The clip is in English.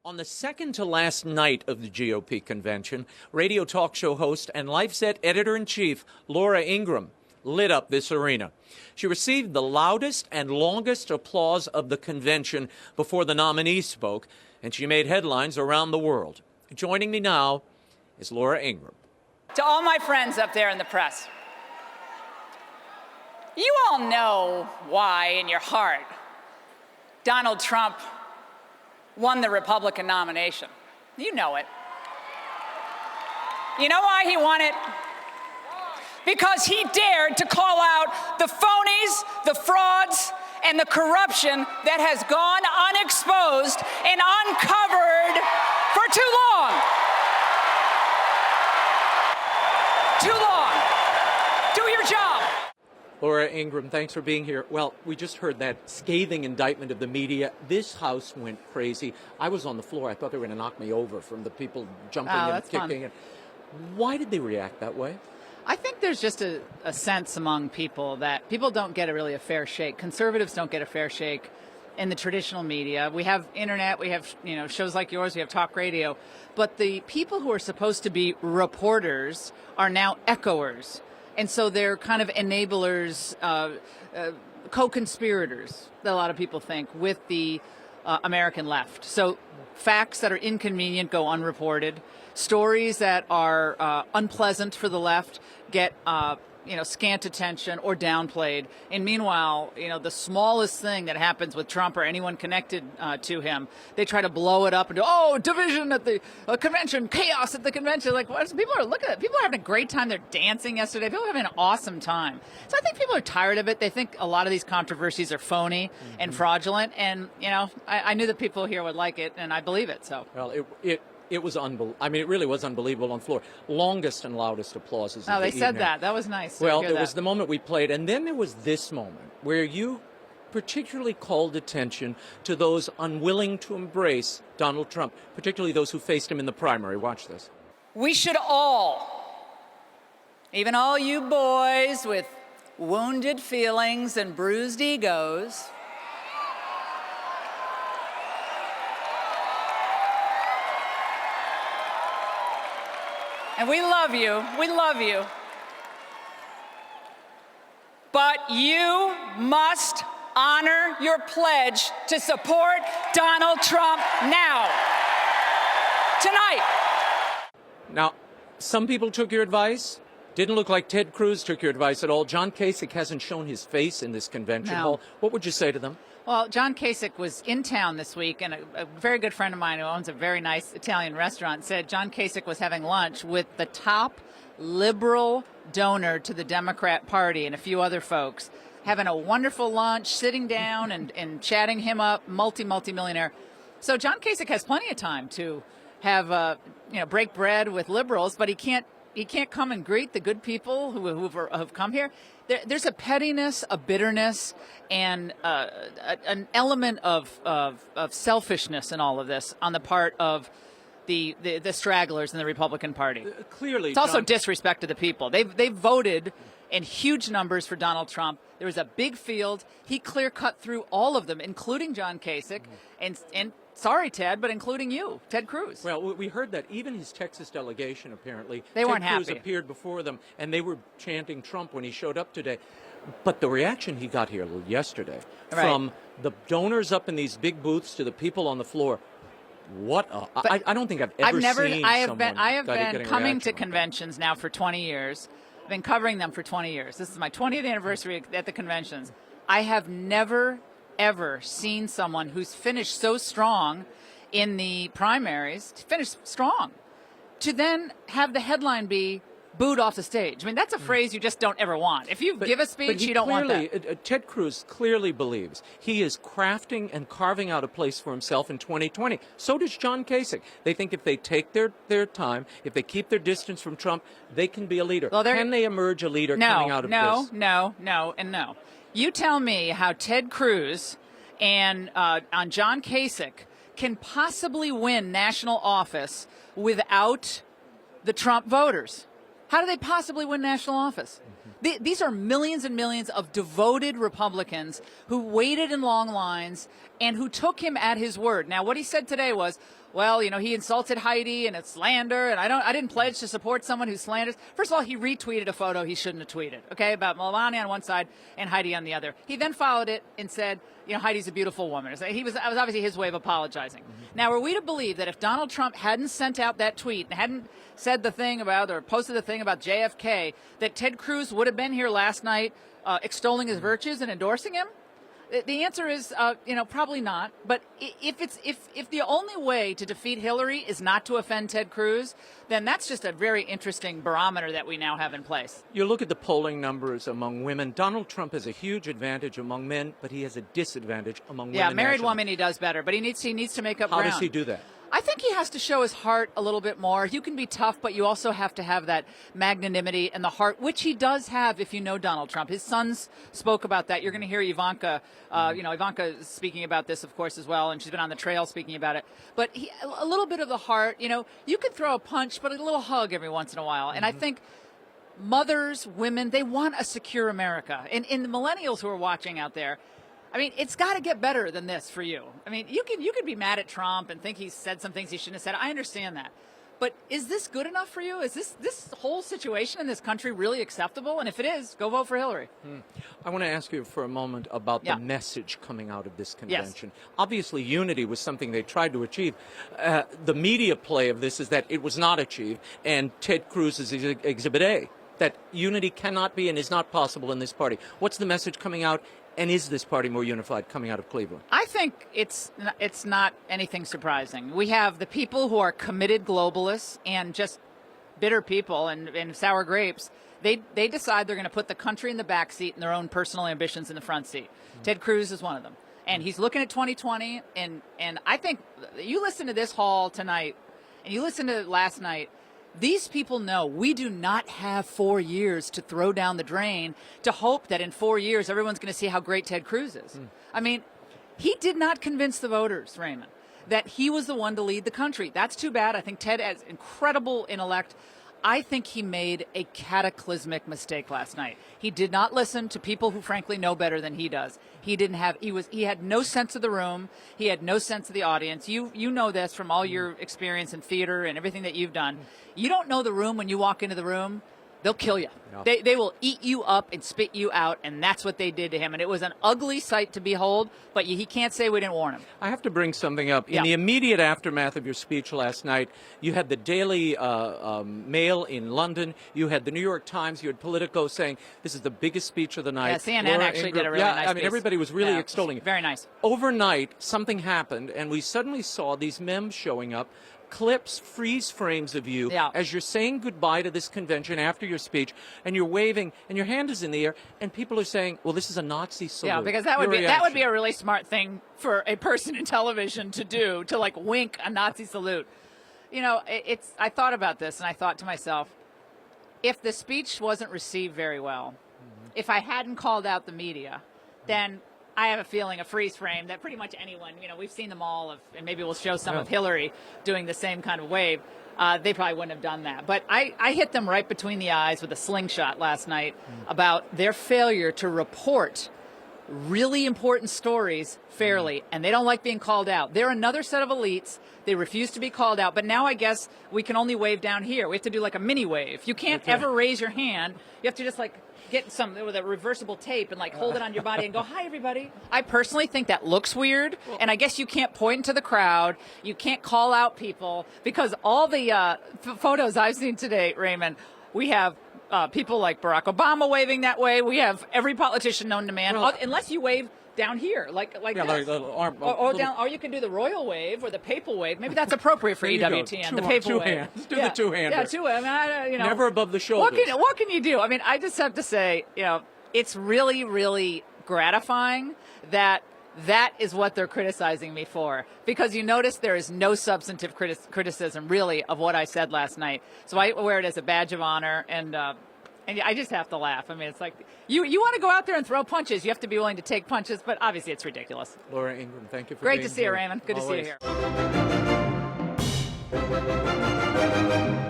On the second to last night of the GOP convention, radio talk show host and LifeZette editor-in-chief Laura Ingraham lit up this arena. She received the loudest and longest applause of the convention before the nominees spoke, and she made headlines around the world. Joining me now is Laura Ingraham. To all my friends up there in the press, you all know why in your heart Donald Trump won the Republican nomination. You know it. You know why he won it? Because he dared to call out the phonies, the frauds, and the corruption that has gone unexposed and uncovered for too long. Too long. Do your job. Laura Ingraham, thanks for being here. Well, we just heard that scathing indictment of the media. This House went crazy. I was on the floor. I thought they were going to knock me over from the people jumping and kicking. And why did they react that way? I think there's just a sense among people that people don't get a fair shake. Conservatives don't get a fair shake in the traditional media. We have internet, we have shows like yours, we have talk radio. But the people who are supposed to be reporters are now echoers. And so they're kind of enablers, co-conspirators, that a lot of people think, with the American left. So facts that are inconvenient go unreported. Stories that are unpleasant for the left get scant attention or downplayed. And meanwhile, the smallest thing that happens with Trump or anyone connected to him, they try to blow it up and do, division at the convention, chaos at the convention. Like, people are looking at it. People are having a great time. They're dancing yesterday. People are having an awesome time. So I think people are tired of it. They think a lot of these controversies are phony and fraudulent. And, I knew that people here would like it, and I believe it. So. Well, it was unbelievable. I mean, it really was unbelievable on the floor. Longest and loudest applauses. Oh, they said that. That was nice. Well, there was the moment we played, and then there was this moment where you particularly called attention to those unwilling to embrace Donald Trump, particularly those who faced him in the primary. Watch this. We should all, even all you boys with wounded feelings and bruised egos, and we love you, but you must honor your pledge to support Donald Trump now, tonight. Now, some people took your advice. Didn't look like Ted Cruz took your advice at all. John Kasich hasn't shown his face in this convention hall. What would you say to them? Well, John Kasich was in town this week, and a very good friend of mine who owns a very nice Italian restaurant said John Kasich was having lunch with the top liberal donor to the Democrat Party and a few other folks, having a wonderful lunch, sitting down and chatting him up, multi-millionaire. So John Kasich has plenty of time to have, break bread with liberals, but he can't come and greet the good people who have come here. There's a pettiness, a bitterness, and an element of selfishness in all of this on the part of the stragglers in the Republican Party. Clearly, it's also disrespect to the people. They've voted in huge numbers for Donald Trump. There was a big field. He clear-cut through all of them, including John Kasich, and sorry, Ted, but including you, Ted Cruz. Well, we heard that even his Texas delegation, apparently, they weren't Ted Cruz happy. Appeared before them, and they were chanting Trump when he showed up today. But the reaction he got here yesterday from the donors up in these big booths to the people on the floor, I don't think I've ever seen I have someone been coming to conventions now for 20 years. I've been covering them for 20 years. This is my 20th anniversary at the conventions. I have never ever seen someone who's finished so strong in the primaries, to then have the headline be booed off the stage. I mean, that's a phrase you just don't ever want. If you give a speech, you don't want that. Ted Cruz clearly believes he is crafting and carving out a place for himself in 2020. So does John Kasich. They think if they take their time, if they keep their distance from Trump, they can be a leader. Well, can they emerge a leader coming out of this? No. You tell me how Ted Cruz and on John Kasich can possibly win national office without the Trump voters. How do they possibly win national office? These are millions and millions of devoted Republicans who waited in long lines and who took him at his word. Now, what he said today was, well, he insulted Heidi and it's slander, and I didn't pledge to support someone who slanders. First of all, he retweeted a photo he shouldn't have tweeted, okay, about Melania on one side and Heidi on the other. He then followed it and said, Heidi's a beautiful woman. That was obviously his way of apologizing. Now, are we to believe that if Donald Trump hadn't sent out that tweet and hadn't said the thing about, or posted the thing about JFK, that Ted Cruz would have been here last night extolling his virtues and endorsing him? The answer is, probably not. But if the only way to defeat Hillary is not to offend Ted Cruz, then that's just a very interesting barometer that we now have in place. You look at the polling numbers among women. Donald Trump has a huge advantage among men, but he has a disadvantage among women. Yeah, married nationally. woman he does better, but he needs to make up How ground. does he do that? I think he has to show his heart a little bit more. You can be tough, but you also have to have that magnanimity and the heart, which he does have if you know Donald Trump. His sons spoke about that. You're going to hear Ivanka, Ivanka speaking about this, of course, as well, and she's been on the trail speaking about it. But a little bit of the heart, you can throw a punch, but a little hug every once in a while. And I think mothers, women, they want a secure America. And the millennials who are watching out there, I mean, it's got to get better than this for you. I mean, you can be mad at Trump and think he said some things he shouldn't have said. I understand that. But is this good enough for you? Is this whole situation in this country really acceptable? And if it is, go vote for Hillary. I want to ask you for a moment about the message coming out of this convention. Yes. Obviously, unity was something they tried to achieve. The media play of this is that it was not achieved, and Ted Cruz is Exhibit A, that unity cannot be and is not possible in this party. What's the message coming out? And is this party more unified coming out of Cleveland? I think it's not anything surprising. We have the people who are committed globalists and just bitter people and sour grapes. They decide they're going to put the country in the back seat and their own personal ambitions in the front seat. Ted Cruz is one of them. And he's looking at 2020. And I think you listen to this hall tonight and you listen to last night, these people know we do not have 4 years to throw down the drain to hope that in 4 years everyone's going to see how great Ted Cruz is. I mean, he did not convince the voters, Raymond, that he was the one to lead the country. That's too bad. I think Ted has incredible intellect. I think he made a cataclysmic mistake last night. He did not listen to people who frankly know better than he does. He had no sense of the room. He had no sense of the audience. You know this from all your experience in theater and everything that you've done. You don't know the room when you walk into the room. They'll kill you. Yeah. They will eat you up and spit you out, and that's what they did to him. And it was an ugly sight to behold, but he can't say we didn't warn him. I have to bring something up. In the immediate aftermath of your speech last night, you had the Daily Mail in London, you had the New York Times, you had Politico saying this is the biggest speech of the night. Yeah, CNN actually did a really nice piece. Everybody was really extolling it. Very nice. Overnight, something happened, and we suddenly saw these memes showing up, clips, freeze frames of you as you're saying goodbye to this convention after your speech, and you're waving, and your hand is in the air, and people are saying, well, this is a Nazi salute. Yeah, because that would be a really smart thing for a person in television to do, to like wink a Nazi salute. I thought about this, and I thought to myself, if the speech wasn't received very well, if I hadn't called out the media, then I have a feeling, a freeze frame, that pretty much anyone, we've seen them all, and maybe we'll show some of Hillary doing the same kind of wave. They probably wouldn't have done that. But I hit them right between the eyes with a slingshot last night about their failure to report really important stories fairly, and they don't like being called out. They're another set of elites. They refuse to be called out. But now I guess we can only wave down here. We have to do like a mini wave. You can't ever raise your hand. You have to just get some with a reversible tape and hold it on your body and go, hi, everybody. I personally think that looks weird. And I guess you can't point to the crowd. You can't call out people because all the photos I've seen today, Raymond, we have people like Barack Obama waving that way. We have every politician known to man, unless you wave down here, like this. Or you can do the royal wave or the papal wave. Maybe that's appropriate for EWTN. The papal wave. Hands. Do the two-hander. Yeah, two-hander. Never above the shoulders. What can you do? I mean, I just have to say, it's really, really gratifying that is what they're criticizing me for. Because you notice there is no substantive criticism, really, of what I said last night. So I wear it as a badge of honor, and I just have to laugh. I mean, it's like, you want to go out there and throw punches. You have to be willing to take punches, but obviously it's ridiculous. Laura Ingraham, thank you for being here. Great to see you, Raymond. Good Always. to see you here.